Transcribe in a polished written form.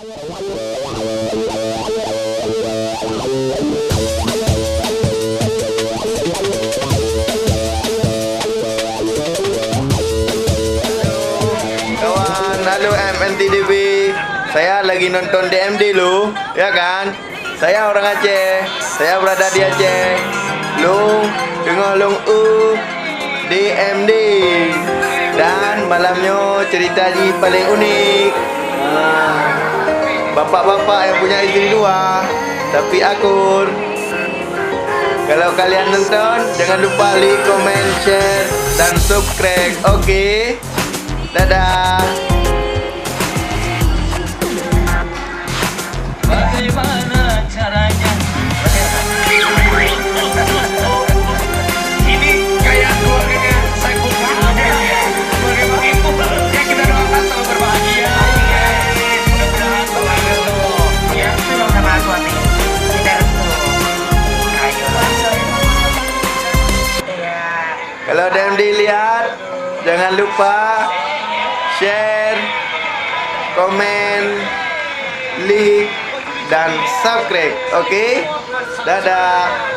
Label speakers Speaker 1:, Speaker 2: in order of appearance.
Speaker 1: Kawan, halo MNTDB. Saya lagi nonton DMD lu, ya kan? Saya orang Aceh. Saya berada di Aceh. Lu dengar DMD. Dan malamnya cerita ni paling unik. Bapak-bapak yang punya isteri dua tapi akur. Kalau kalian nonton, jangan lupa like, comment, share, dan subscribe. Oke? Dadah.
Speaker 2: Bagaimana caranya? Ini kayak keluarganya Saiful Jamil ya. Sebagai begitu, ya kita doakan selalu berbahagia. Mudah-mudahan keluarga lo ya memang sama suami tidak restu. Ayo.
Speaker 1: Kalau ada yang dilihat, jangan lupa share, komen, like, dan subscribe. Oke? Dadah.